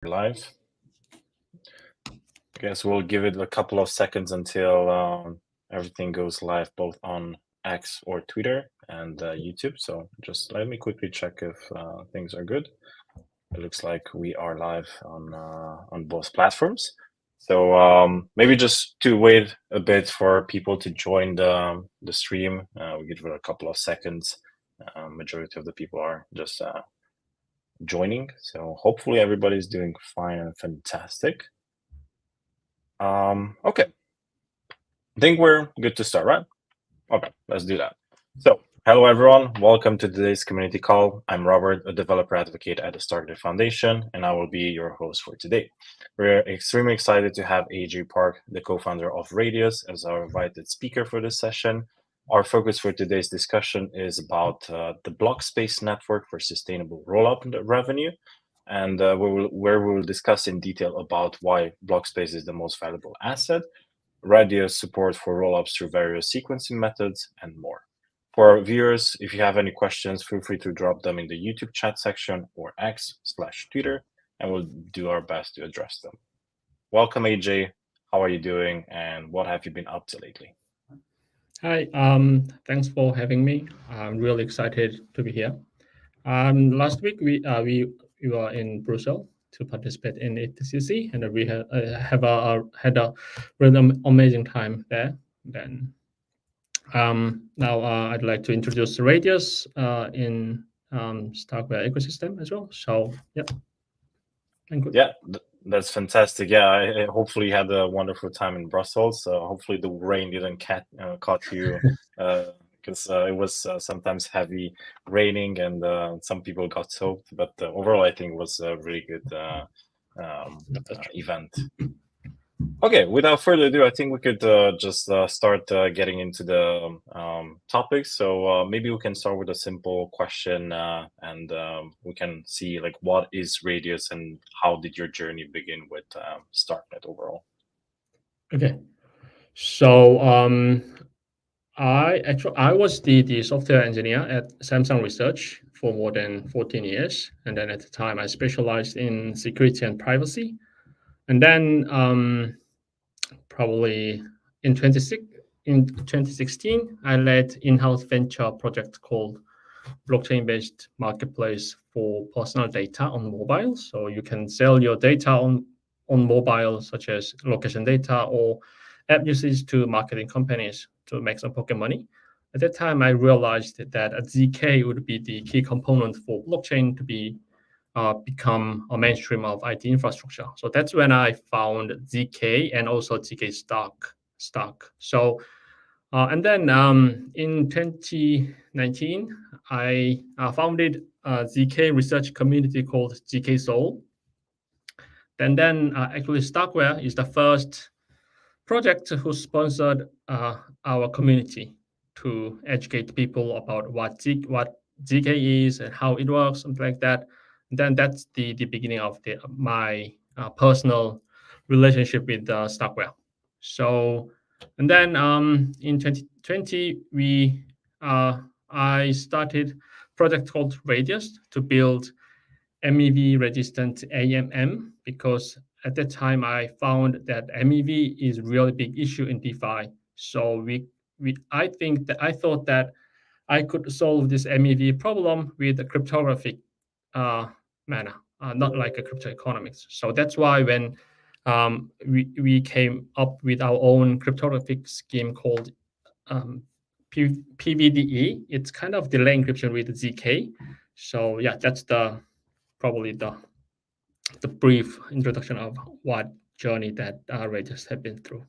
Live. I guess we'll give it a couple of seconds until everything goes live, both on X or Twitter and YouTube. So just let me quickly check if things are good. It looks like we are live on both platforms. So maybe just to wait a bit for people to join the stream, we give it a couple of seconds. Majority of the people are just joining, so hopefully everybody's doing fine and fantastic. Okay, I think we're good to start, right? Okay, let's do that. So hello everyone, welcome to today's community call. I'm Robert, a developer advocate at the Stargate Foundation, and I will be your host for today. We're extremely excited to have AJ Park, the co-founder of Radius, as our invited speaker for this session. Our focus for today's discussion is about the Blockspace network for sustainable rollup revenue, and where we will discuss in detail about why Blockspace is the most valuable asset, Radius support for rollups through various sequencing methods, and more. For our viewers, if you have any questions, feel free to drop them in the YouTube chat section or X/Twitter, and we'll do our best to address them. Welcome, AJ. How are you doing, and what have you been up to lately? Hi, thanks for having me. I'm really excited to be here. Last week we were in Brussels to participate in ETCC, and we had a really amazing time there. Then now I'd like to introduce Radius in Starkware ecosystem as well. So yeah, I'm good. Yeah, that's fantastic. Yeah, I hopefully you had a wonderful time in Brussels. Hopefully the rain didn't caught you because it was sometimes heavy raining and some people got soaked. But overall, I think it was a really good event. Okay, without further ado, I think we could just start getting into the topics. So maybe we can start with a simple question, and we can see like what is Radius and how did your journey begin with StarkNet overall? Okay, so I was the software engineer at Samsung Research for more than 14 years, and then at the time I specialized in security and privacy, and then probably in 2016 I led in-house venture project called blockchain-based marketplace for personal data on mobile. So you can sell your data on mobile, such as location data or app usage to marketing companies to make some pocket money. At that time, I realized that a ZK would be the key component for blockchain to become a mainstream of IT infrastructure. So that's when I found ZK and also ZK stock. So and then in 2019, I founded a ZK research community called ZK Soul. And then actually Starkware is the first project who sponsored our community to educate people about what ZK is and how it works, something like that. And then that's the beginning of my personal relationship with Starkware. So, and then in 2020, I started a project called Radius to build MEV resistant AMM because at that time I found that MEV is a really big issue in DeFi. So I thought that I could solve this MEV problem with a cryptographic manner, not like a crypto economics. So that's why when we came up with our own cryptographic scheme called PVDE. It's kind of delay encryption with ZK. So yeah, that's probably the brief introduction of what journey that Radius have been through.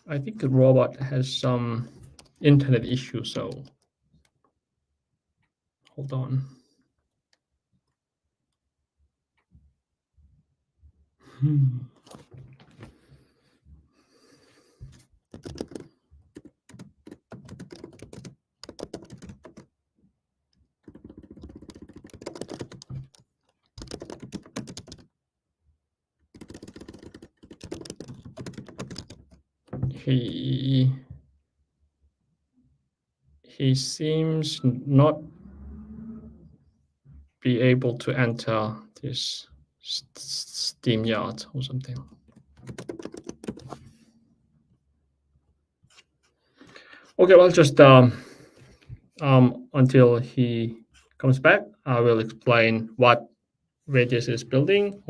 I think the robot has some internet issue, so hold on. He seems not be able to enter this Steam yard or something. Okay, well, just until he comes back, I will explain what Radius is building,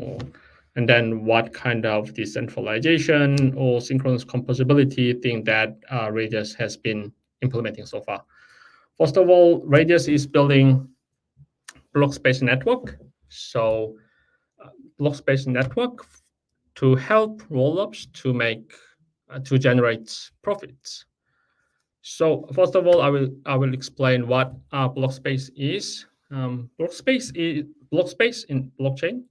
and then what kind of decentralization or synchronous composability thing that Radius has been implementing so far. First of all, Radius is building Blockspace network. So Blockspace network to help rollups to generate profits. So first of all, I will explain what Blockspace is. Blockspace in blockchain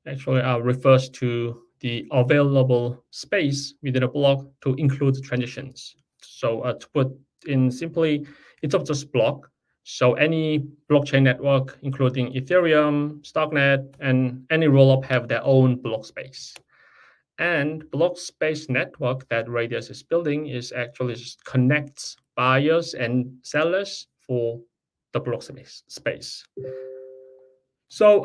actually refers to the available space within a block to include transitions. So to put in simply, it's of just block. So any blockchain network, including Ethereum, Stocknet, and any rollup have their own block space. And block space network that Radius is building is actually just connects buyers and sellers for the block space. So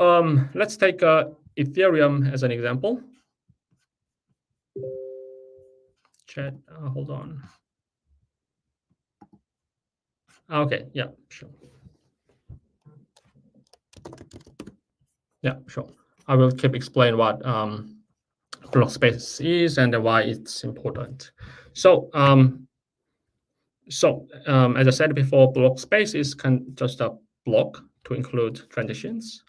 let's take Ethereum as an example. Chat, hold on. Okay, yeah, sure. Yeah, sure. I will keep explain what block space is and why it's important. So, as I said before, block space is just a block to include transitions.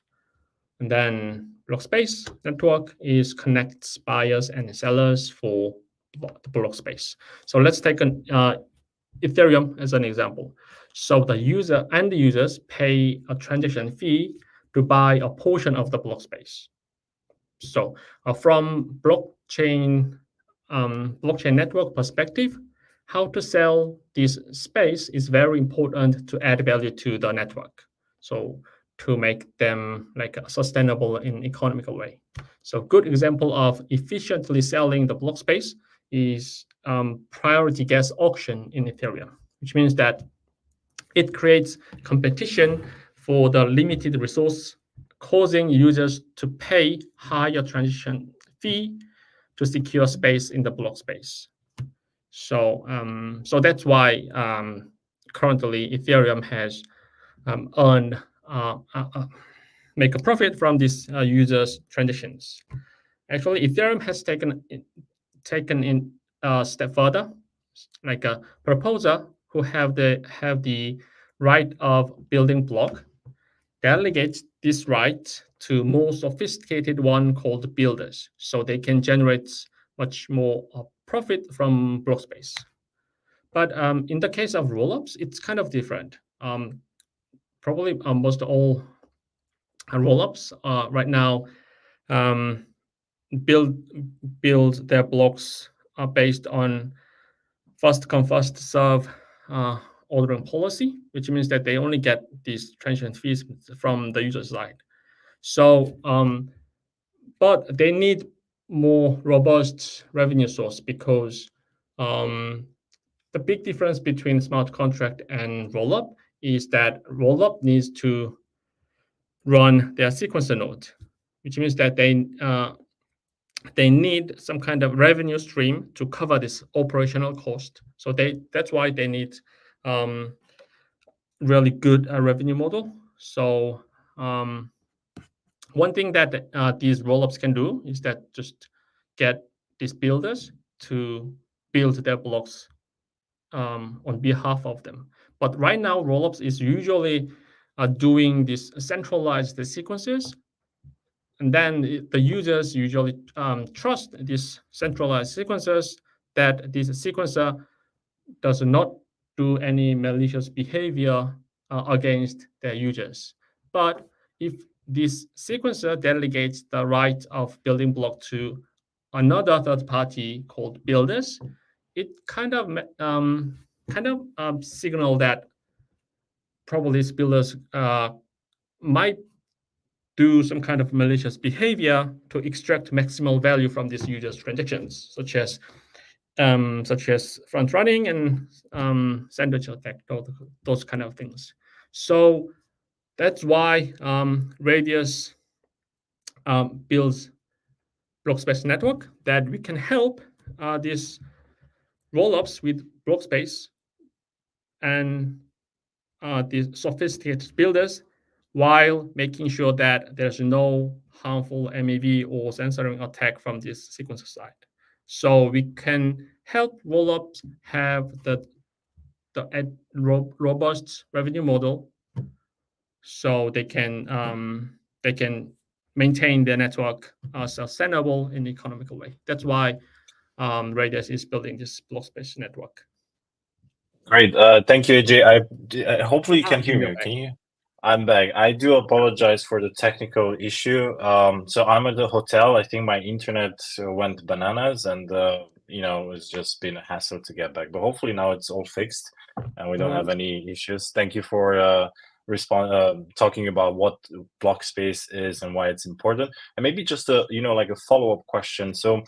And then block space network is connects buyers and sellers for the block space. So let's take an Ethereum as an example. So the users pay a transaction fee to buy a portion of the block space. So from blockchain network perspective, how to sell this space is very important to add value to the network. So to make them like sustainable in economical way. So good example of efficiently selling the block space is priority gas auction in Ethereum, which means that it creates competition for the limited resource, causing users to pay higher transaction fee to secure space in the block space. So, so that's why currently Ethereum has earned make a profit from these users' transactions. Actually, Ethereum has taken in a step further, like a proposer who have the right of building block delegates this right to more sophisticated one called builders, so they can generate much more profit from block space. But in the case of rollups, it's kind of different. Probably most all rollups right now build their blocks based on first come first serve ordering policy, which means that they only get these transaction fees from the user side. So, but they need more robust revenue source because the big difference between smart contract and rollup is that rollup needs to run their sequencer node, which means that they need some kind of revenue stream to cover this operational cost. So that's why they need really good revenue model. So one thing that these rollups can do is that just get these builders to build their blocks on behalf of them. But right now, rollups is usually doing this centralized sequences, and then the users usually trust these centralized sequencers that this sequencer does not do any malicious behavior against their users. But if this sequencer delegates the right of building block to another third party called builders. It signal that probably these builders might do some kind of malicious behavior to extract maximal value from these users' transactions, such as front running and sandwich attack, those kind of things. So that's why Radius builds Blockspace network that we can help these rollups with Blockspace and the sophisticated builders while making sure that there's no harmful MEV or censoring attack from this sequencer side. So we can help rollups have the robust revenue model, so they can maintain their network sustainable in an economical way. That's why Radius is building this Blockspace network. Great. Thank you, AJ. Hopefully you can hear me. Can you? I'm back. I do apologize for the technical issue. So I'm at the hotel. I think my internet went bananas, and it's just been a hassle to get back. But hopefully now it's all fixed, and we don't have any issues. Thank you for talking about what Blockspace is and why it's important, and maybe just a follow-up question. So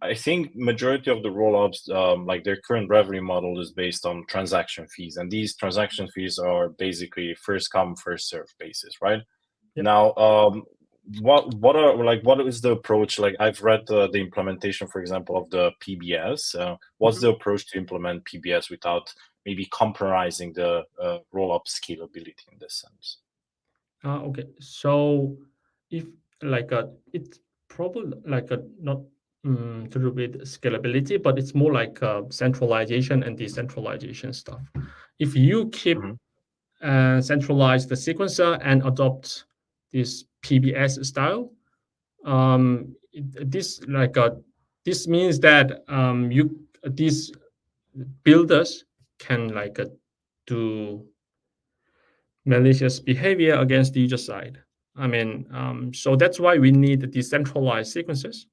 I think majority of the rollups, like their current revenue model is based on transaction fees, and these transaction fees are basically first come first serve basis, right? Yep. Now, what is the approach? Like I've read the implementation, for example, of the PBS. What's the approach to implement PBS without maybe compromising the rollup scalability in this sense? Okay, so if it's probably not to do with scalability, but it's more like centralization and decentralization stuff. If you keep centralize the sequencer and adopt this PBS style, this means that these builders can do malicious behavior against the user side. I mean, so that's why we need decentralized sequences,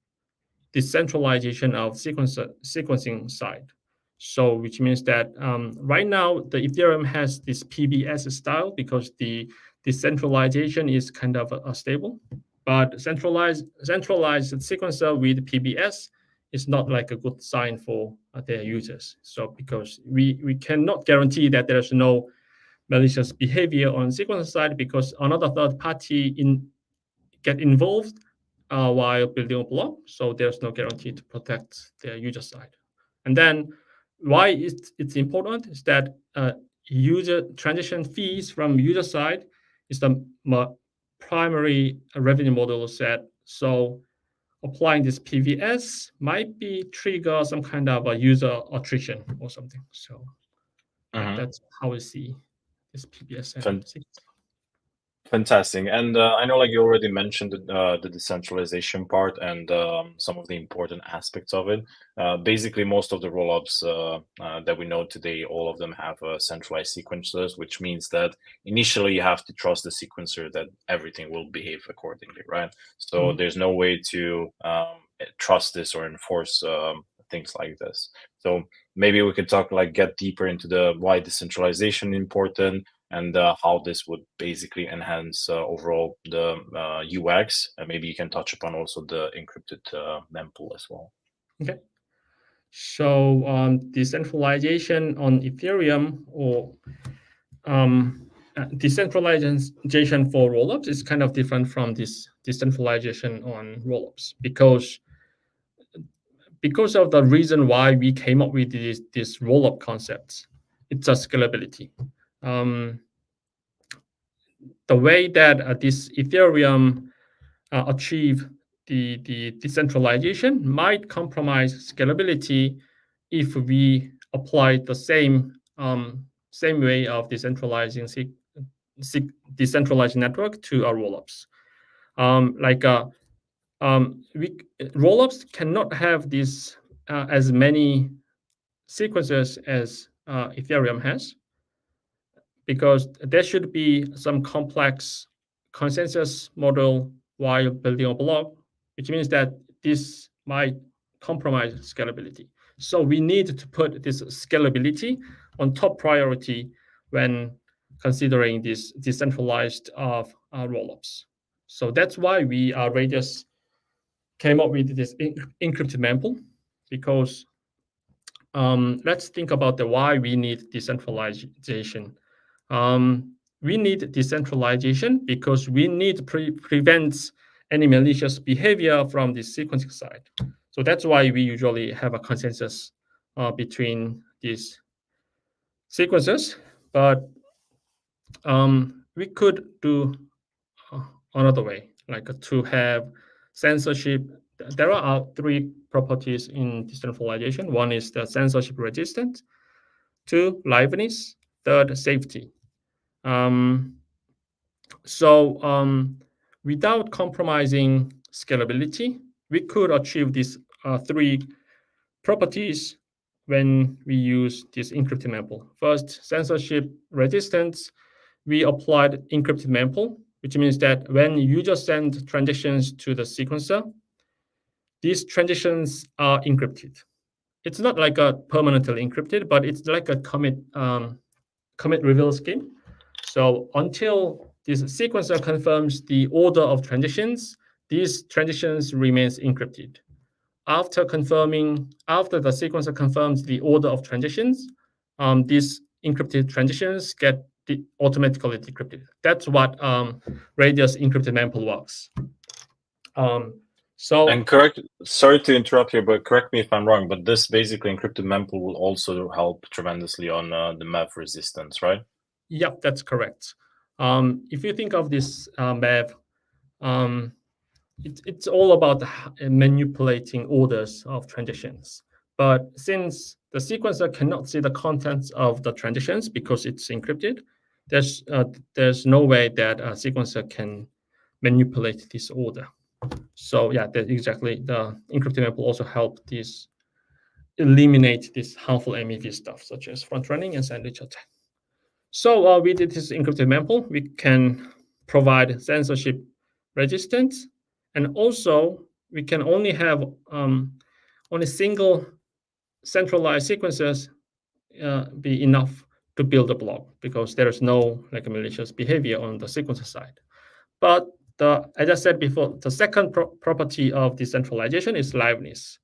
decentralization of sequencing side. So which means that right now the Ethereum has this PBS style because the decentralization is kind of stable, but centralized sequencer with PBS is not like a good sign for their users. So because we cannot guarantee that there's no malicious behavior on sequencer side because another third party get involved while building a block, so there's no guarantee to protect their user side. And then why it's important is that user transaction fees from user side is the primary revenue model set. So applying this PVS might be trigger some kind of a user attrition or something. So that's how we see this PBS. Fantastic. And I know like you already mentioned the decentralization part and some of the important aspects of it. Basically, most of the rollups that we know today, all of them have centralized sequencers, which means that initially you have to trust the sequencer that everything will behave accordingly, right? So there's no way to trust this or enforce things like this. So maybe we could get deeper into the why decentralization important, and how this would basically enhance overall the UX. And maybe you can touch upon also the encrypted mempool as well. Okay. So decentralization on Ethereum or decentralization for rollups is kind of different from this decentralization on rollups because of the reason why we came up with this rollup concepts. It's a scalability. The way that this Ethereum achieve the decentralization might compromise scalability if we apply the same way of decentralizing decentralized network to our rollups. Rollups cannot have this as many sequences as Ethereum has, because there should be some complex consensus model while building a block, which means that this might compromise scalability. So we need to put this scalability on top priority when considering this decentralized rollups. So that's why we Radius came up with this encrypted mempool, because let's think about the why we need decentralization. We need decentralization because we need to prevent any malicious behavior from the sequencing side. So that's why we usually have a consensus between these sequences. But we could do another way, like to have censorship. There are three properties in decentralization. One is the censorship resistance, two, liveness, third, safety. Without compromising scalability, we could achieve these three properties when we use this encrypted mempool. First, censorship resistance. We applied encrypted mempool, which means that when user send transitions to the sequencer, these transitions are encrypted. It's not like a permanently encrypted, but it's like a commit reveal scheme. So until this sequencer confirms the order of transitions, these transitions remains encrypted. After the sequencer confirms the order of transitions, these encrypted transitions get automatically decrypted. That's what Radius encrypted mempool works. And correct, sorry to interrupt here, but correct me if I'm wrong, but this basically encrypted mempool will also help tremendously on the MEV resistance, right? Yep, that's correct. If you think of this MEV, it's all about manipulating orders of transitions. But since the sequencer cannot see the contents of the transitions because it's encrypted, there's no way that a sequencer can manipulate this order. So yeah, that exactly. The encrypted mempool also help this eliminate this harmful MEV stuff, such as front running and sandwich attack. So with this encrypted mempool, we can provide censorship resistance, and also we can only have only single centralized sequences be enough to build a block, because there is no like malicious behavior on the sequencer side. But as I said before, the second property of decentralization is liveness.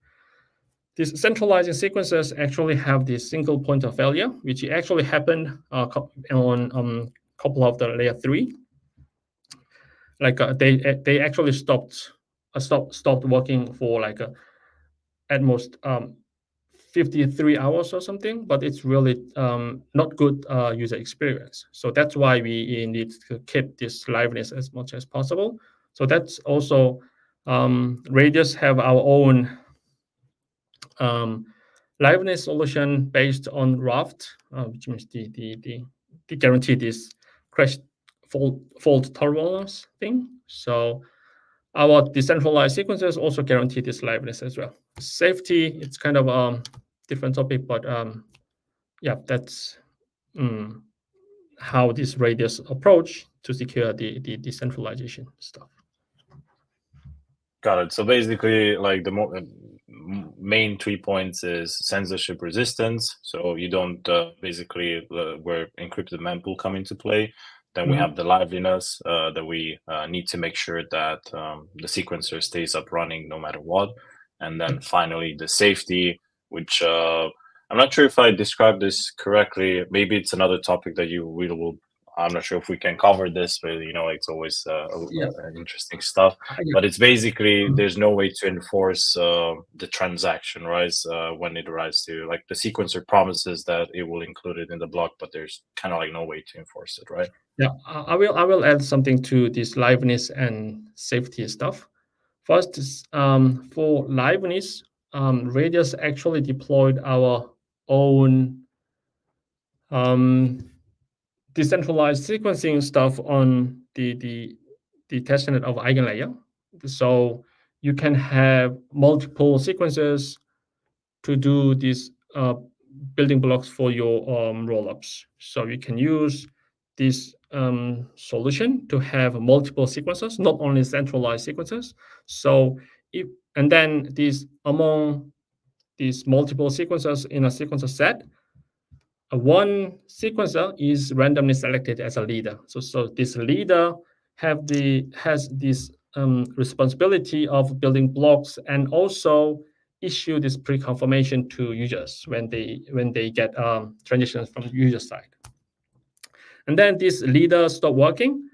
These centralizing sequences actually have this single point of failure, which actually happened on a couple of the layer 3. Like they actually stopped working for like at most 53 hours or something, but it's really not good user experience. So that's why we need to keep this liveness as much as possible. So that's also Radius have our own liveness solution based on Raft, which means the guarantee this crash fault tolerance thing. So our decentralized sequences also guarantee this liveness as well. Safety, it's kind of a different topic, but yeah, that's how this Radius approach to secure the decentralization stuff. Got it. So basically, like the main 3 points is censorship resistance. So you don't basically where encrypted mempool come into play. Then we have the liveliness that we need to make sure that the sequencer stays up running no matter what. And then finally the safety, which I'm not sure if I described this correctly. Maybe it's another topic that you will. I'm not sure if we can cover this, but it's always interesting stuff. But it's basically there's no way to enforce the transaction, right? When it arrives to like the sequencer promises that it will include it in the block, but there's kind of like no way to enforce it, right? Yeah, I will add something to this liveness and safety stuff. First, for liveness, Radius actually deployed our own decentralized sequencing stuff on the testnet of EigenLayer. So you can have multiple sequences to do these building blocks for your rollups. So you can use this solution to have multiple sequences, not only centralized sequences. So if and then these among these multiple sequences in a sequencer set, one sequencer is randomly selected as a leader. So this leader has this responsibility of building blocks and also issue this pre-confirmation to users when they get transitions from user side. And then this leader stop working.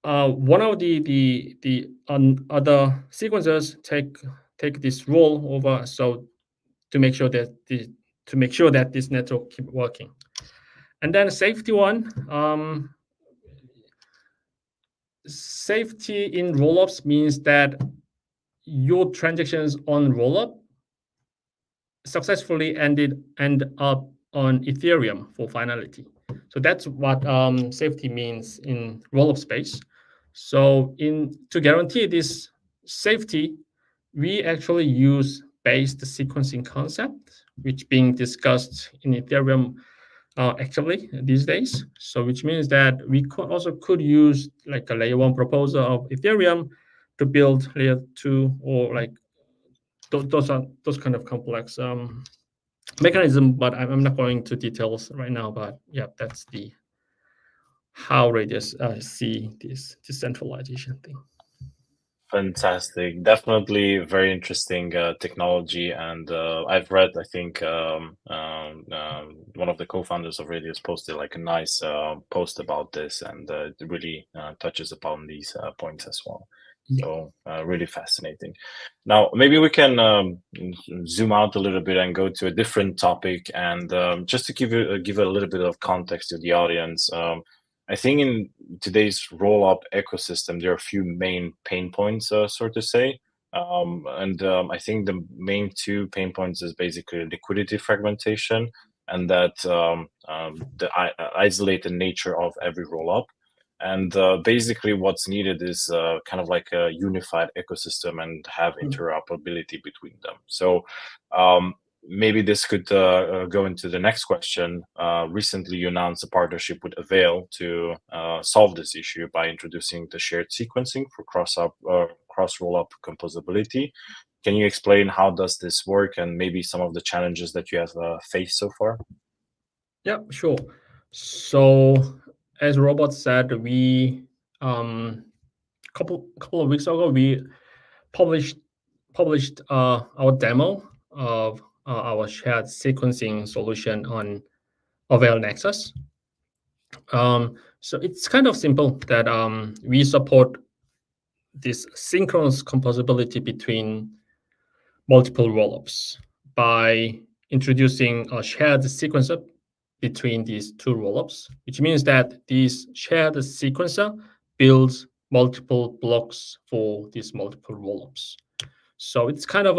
One of the other sequencers take this role over, so to make sure that this network keep working. And then safety one, safety in rollups means that your transactions on rollup successfully end up on Ethereum for finality. So that's what safety means in rollup space. So to guarantee this safety, we actually use based sequencing concept, which being discussed in Ethereum actively these days. So which means that we could use like a layer 1 proposal of Ethereum to build layer 2, or like those kind of complex mechanism, but I'm not going to details right now. But yeah, that's the how Radius see this decentralization thing. Fantastic. Definitely very interesting technology. And I've read, I think, one of the co-founders of Radius posted like a nice post about this, and it really touches upon these points as well. So really fascinating. Now, maybe we can zoom out a little bit and go to a different topic. And just to give a little bit of context to the audience, I think in today's rollup ecosystem, there are a few main pain points, so to say. I think the main two pain points is basically liquidity fragmentation and that the isolated nature of every rollup. And basically, what's needed is kind of like a unified ecosystem and have interoperability between them. So maybe this could go into the next question. Recently, you announced a partnership with Avail to solve this issue by introducing the shared sequencing for cross rollup composability. Can you explain how does this work and maybe some of the challenges that you have faced so far? Yeah, sure. So as Robert said, we couple of weeks ago we published our demo of our shared sequencing solution on Avail Nexus. So it's kind of simple that we support this synchronous composability between multiple rollups by introducing a shared sequencer between these two rollups, which means that this shared sequencer builds multiple blocks for these multiple rollups. So it's kind of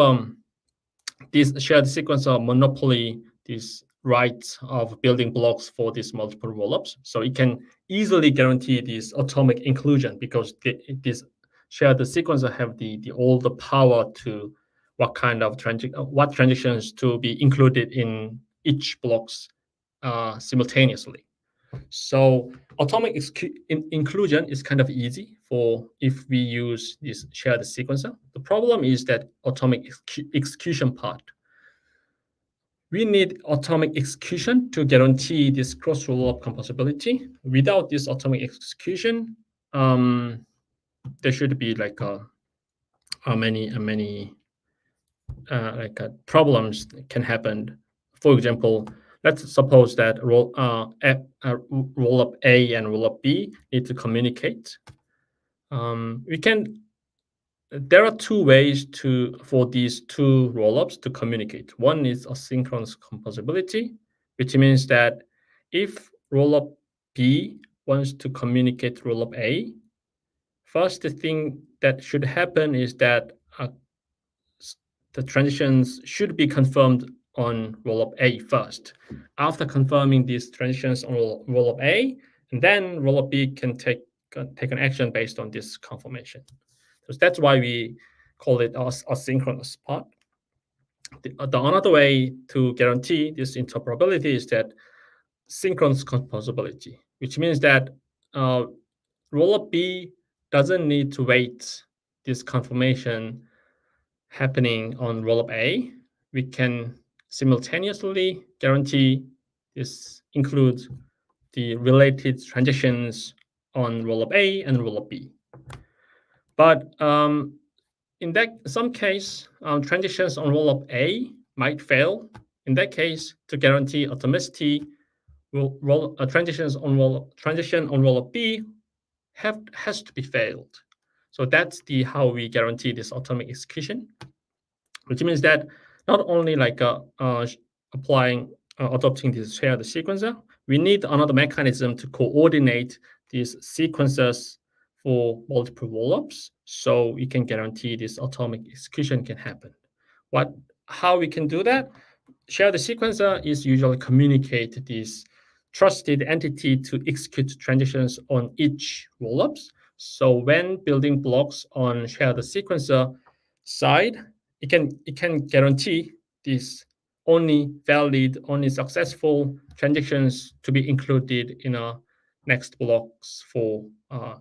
this shared sequencer monopoly this right of building blocks for these multiple rollups. So it can easily guarantee this atomic inclusion because this shared sequencer have all the power to what kind of what transitions to be included in each blocks simultaneously. So atomic inclusion is kind of easy for if we use this shared sequencer. The problem is that atomic execution part. We need atomic execution to guarantee this cross rollup composability. Without this atomic execution, there should be like many problems can happen. For example, let's suppose that rollup A and rollup B need to communicate. There are two ways for these two rollups to communicate. One is asynchronous composability, which means that if rollup B wants to communicate rollup A, first the thing that should happen is that the transitions should be confirmed on rollup A first. After confirming these transitions on rollup A, and then rollup B can take an action based on this confirmation. So that's why we call it asynchronous part. The another way to guarantee this interoperability is that synchronous composability, which means that Rollup B doesn't need to wait this confirmation happening on Rollup A. We can simultaneously guarantee this includes the related transactions on Rollup A and Rollup B. But in that some case, transactions on Rollup A might fail. In that case, to guarantee atomicity, transition on Rollup B has to be failed. So that's the how we guarantee this atomic execution, which means that not only like adopting this shared sequencer, we need another mechanism to coordinate these sequences for multiple rollups, so we can guarantee this atomic execution can happen. How we can do that? Shared sequencer is usually communicate this trusted entity to execute transactions on each rollups. So when building blocks on shared sequencer side, it can guarantee these only valid, only successful transactions to be included in a next blocks for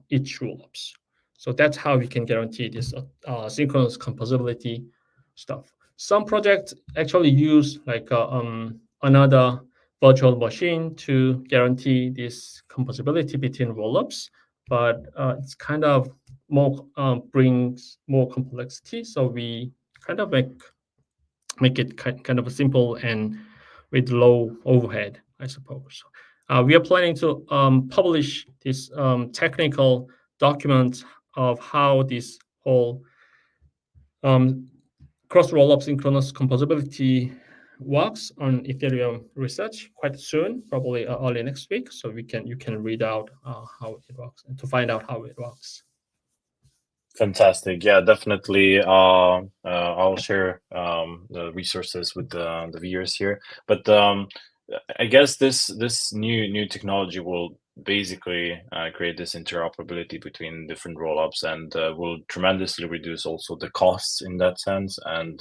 each rollups. So that's how we can guarantee this synchronous composability stuff. Some projects actually use like another virtual machine to guarantee this composability between rollups, but it's kind of more brings more complexity. So we kind of make it kind of simple and with low overhead, I suppose. We are planning to publish this technical document of how this whole cross rollup synchronous composability works on Ethereum research quite soon, probably early next week. So you can read out how it works and to find out how it works. Fantastic. Yeah, definitely. I'll share the resources with the viewers here. But I guess this new technology will basically create this interoperability between different rollups and will tremendously reduce also the costs in that sense. And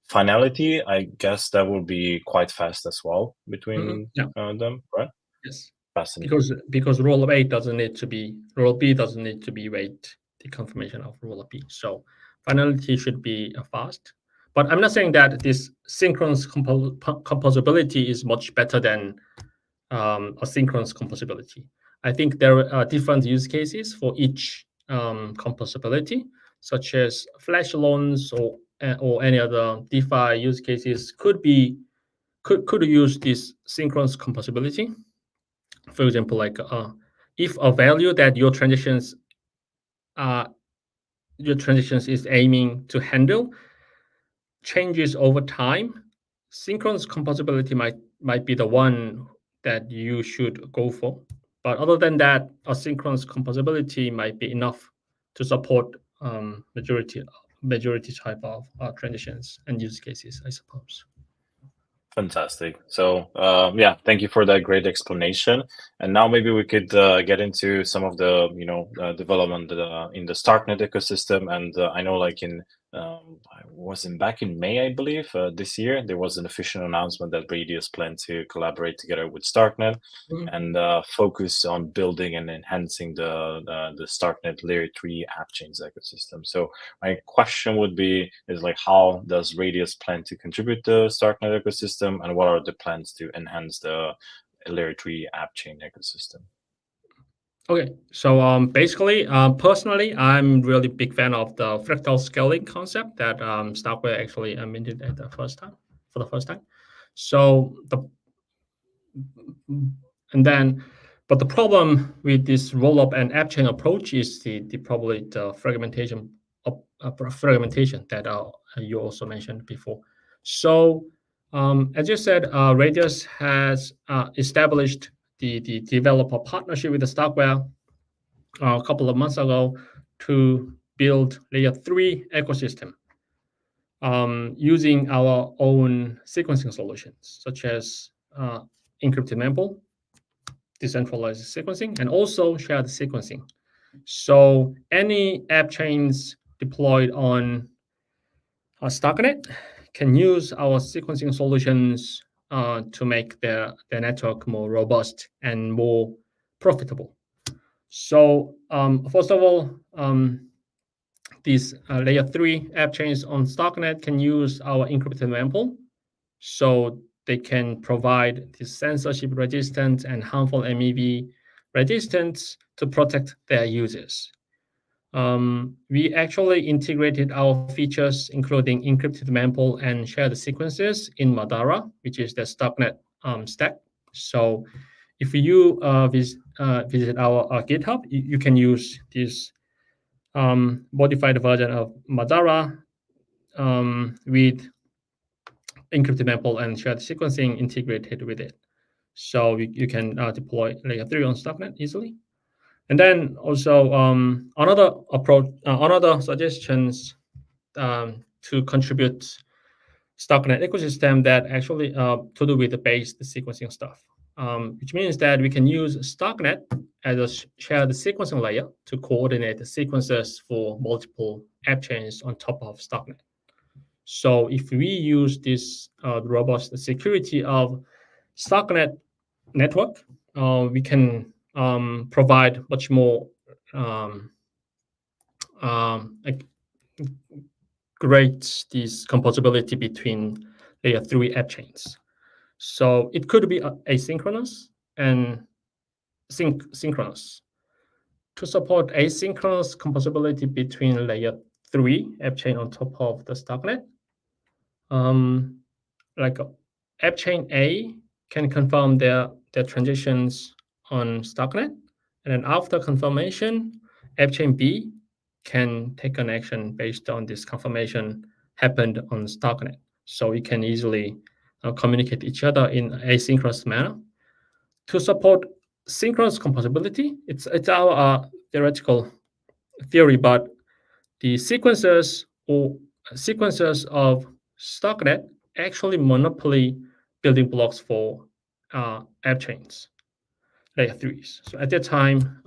finality, I guess that will be quite fast as well between them, right? Yes. Fascinating. Because Rollup A doesn't need to be Rollup B doesn't need to be wait the confirmation of Rollup B. So finality should be fast. But I'm not saying that this synchronous composability is much better than asynchronous composability. I think there are different use cases for each composability, such as flash loans or any other DeFi use cases could use this synchronous composability. For example, like if a value that your transitions is aiming to handle changes over time, synchronous composability might be the one that you should go for. But other than that, asynchronous composability might be enough to support majority type of transitions and use cases, I suppose. Fantastic. So, yeah, thank you for that great explanation. And now maybe we could get into some of the, development in the Starknet ecosystem. And I know, like I wasn't back in May, I believe, this year, there was an official announcement that Radius planned to collaborate together with Starknet and focus on building and enhancing the Starknet Layer 3 app chains ecosystem. So my question would be, is like, how does Radius plan to contribute to Starknet ecosystem, and what are the plans to enhance the Layer 3 app chain ecosystem? Okay, so basically, personally, I'm really big fan of the fractal scaling concept that Starkware actually minted at the first time for the first time. So but the problem with this rollup and app chain approach is probably the fragmentation that you also mentioned before. So as you said, Radius has established the developer partnership with the Starkware a couple of months ago to build layer 3 ecosystem using our own sequencing solutions, such as encrypted mempool, decentralized sequencing, and also shared sequencing. So any app chains deployed on Starknet can use our sequencing solutions to make their network more robust and more profitable. So first of all, these layer 3 app chains on Starknet can use our encrypted mempool. So they can provide this censorship resistant and harmful MEV resistance to protect their users. We actually integrated our features, including encrypted mempool and shared sequences in Madara, which is the Starknet stack. So if you visit our GitHub, you can use this modified version of Madara with encrypted mempool and shared sequencing integrated with it. So you can deploy layer 3 on Starknet easily. And then also another approach, another suggestions to contribute Starknet ecosystem that actually to do with the based sequencing stuff, which means that we can use Starknet as a shared sequencing layer to coordinate the sequences for multiple app chains on top of Starknet. So if we use this robust security of Starknet network, we can provide much more like great this composability between layer 3 app chains. So it could be asynchronous and synchronous. To support asynchronous composability between layer 3 app chain on top of the Starknet, like app chain A can confirm their transitions on Starknet, and then after confirmation, app chain B can take an action based on this confirmation happened on Starknet. So we can easily communicate each other in asynchronous manner. To support synchronous composability, it's our theoretical theory, but the sequences of Starknet actually monopoly building blocks for app chains, layer 3s. So at that time,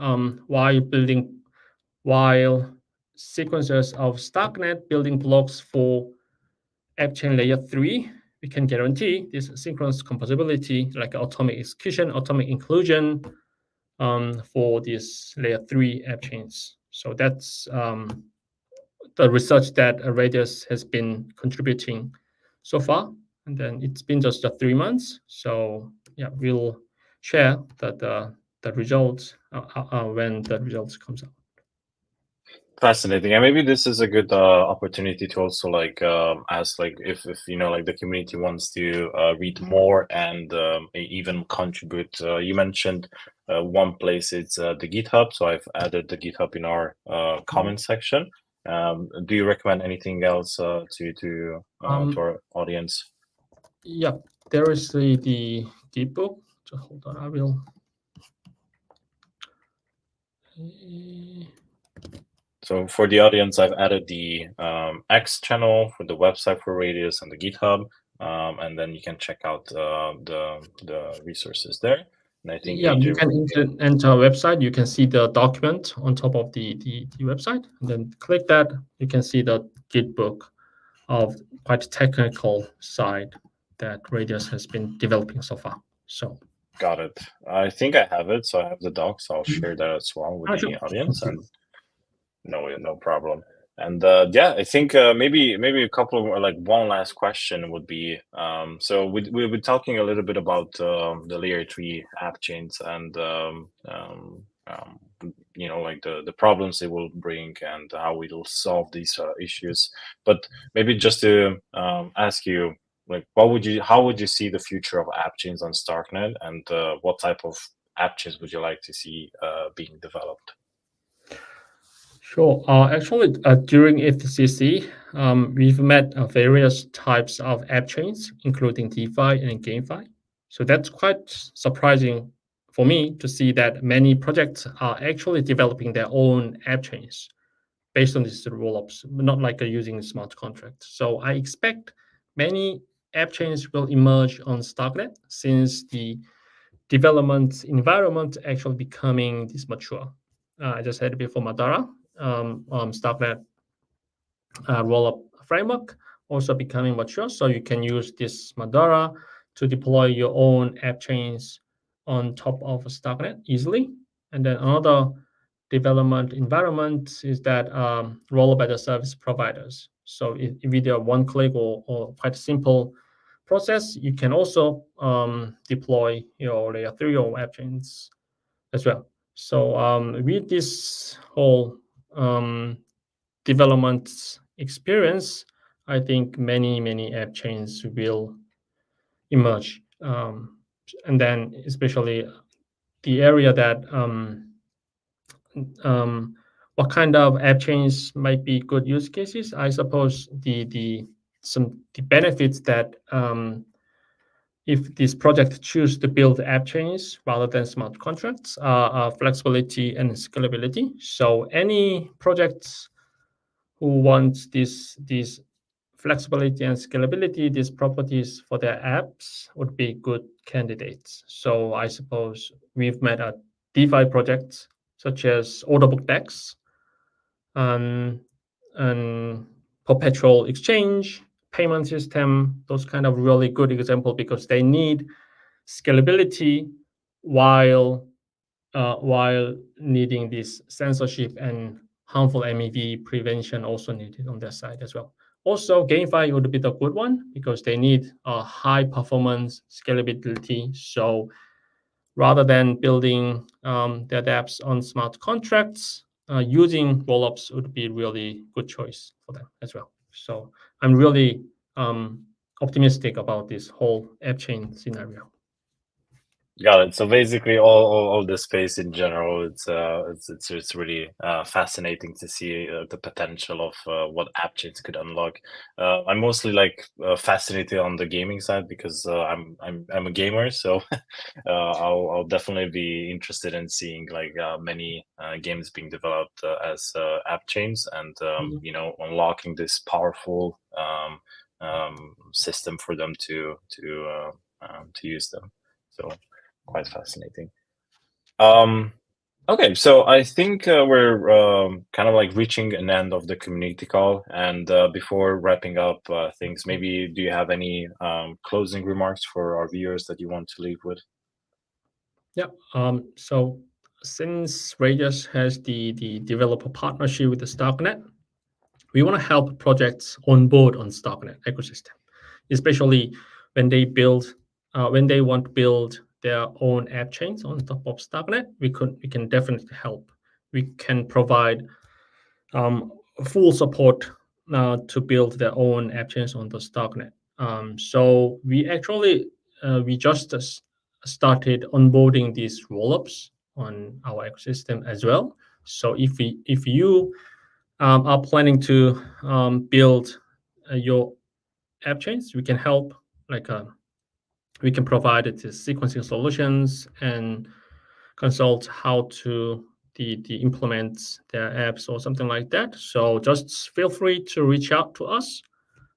while sequences of Starknet building blocks for app chain layer 3, we can guarantee this synchronous composability, like atomic execution, atomic inclusion for these layer 3 app chains. So that's the research that Radius has been contributing so far. And then it's been just 3 months. So yeah, we'll share the results when the results comes out. Fascinating, and maybe this is a good opportunity to also like ask like if you know like the community wants to read more and even contribute. You mentioned one place, it's the GitHub, so I've added the GitHub in our comment section. Do you recommend anything else to our audience? Yeah, there is the Gitbook. So hold on, I will. So for the audience, I've added the X channel for the website for Radius and the GitHub, and then you can check out the resources there. And I think Yeah, AJ, you can enter our website. You can see the document on top of the website, and then click that. You can see the Gitbook of quite technical side that Radius has been developing so far. So got it. I think I have it. So I have the docs. I'll share that as well with the audience. And no problem. And yeah, I think maybe a couple of like one last question would be so we've been talking a little bit about the layer 3 app chains and you know like the problems they will bring and how we will solve these issues. But maybe just to ask you, like how would you see the future of app chains on Starknet, and what type of app chains would you like to see being developed? sure. Actually, during FCC, we've met various types of app chains, including DeFi and GameFi. So that's quite surprising for me to see that many projects are actually developing their own app chains based on these rollups, not like using smart contracts. So I expect many app chains will emerge on Starknet since the development environment actually becoming this mature. I just said before Madara, Starknet Rollup framework also becoming mature. So you can use this Madara to deploy your own app chains on top of Starknet easily. And then another development environment is that Rollup as a service providers. So if you do a one-click or quite simple process, you can also deploy your layer 3 or app chains as well. So with this whole development experience, I think many app chains will emerge. And then especially the area that what kind of app chains might be good use cases. I suppose the benefits that if this project choose to build app chains rather than smart contracts are flexibility and scalability. So any projects who wants these flexibility and scalability, these properties for their apps would be good candidates. So I suppose we've met a DeFi projects such as order book DEX and perpetual exchange, payment system, those kind of really good example because they need scalability while needing this censorship and harmful MEV prevention also needed on their side as well. Also, GameFi would be the good one because they need a high performance scalability. So rather than building their dApps on smart contracts, using rollups would be really good choice for them as well. So I'm really optimistic about this whole app chain scenario. Got it. So basically, all the space in general, it's really fascinating to see the potential of what app chains could unlock. I'm mostly like fascinated on the gaming side because I'm a gamer, so I'll definitely be interested in seeing like many games being developed as app chains and you know, unlocking this powerful system for them to use them. So quite fascinating. Okay, so I think we're kind of like reaching an end of the community call. And before wrapping up things, maybe do you have any closing remarks for our viewers that you want to leave with? Yeah. So since Radius has the developer partnership with the Starknet, we want to help projects on board on Starknet ecosystem, especially when they want to build their own app chains on top of Starknet. We can definitely help. We can provide full support to build their own app chains on the Starknet. So we actually we just started onboarding these rollups on our ecosystem as well. So if you are planning to build your app chains, we can help. Like we can provide the sequencing solutions and consult how to the implement their apps or something like that. So just feel free to reach out to us.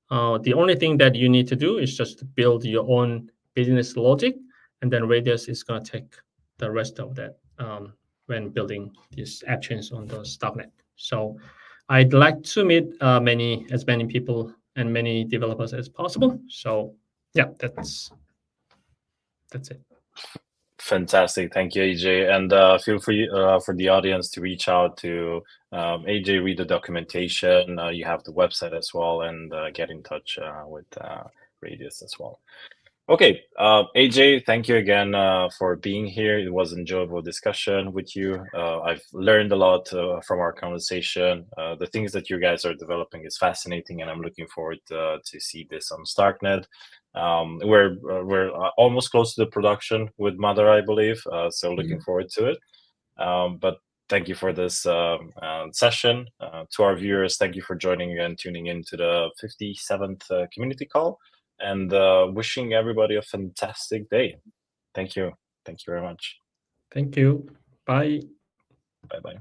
The only thing that you need to do is just build your own business logic, and then Radius is going to take the rest of that when building these app chains on the Starknet. So I'd like to meet as many people and many developers as possible. So yeah, that's it. Fantastic. Thank you, AJ. And feel free for the audience to reach out to AJ, read the documentation. You have the website as well, and get in touch with Radius as well. Okay, AJ, thank you again for being here. It was an enjoyable discussion with you. I've learned a lot from our conversation. The things that you guys are developing is fascinating, and I'm looking forward to see this on Starknet. We're almost close to the production with Mother, I believe. So looking forward to it. But thank you for this session. To our viewers, thank you for joining and tuning in to the 57th community call. And wishing everybody a fantastic day. Thank you. Thank you very much. Thank you. Bye. Bye-bye.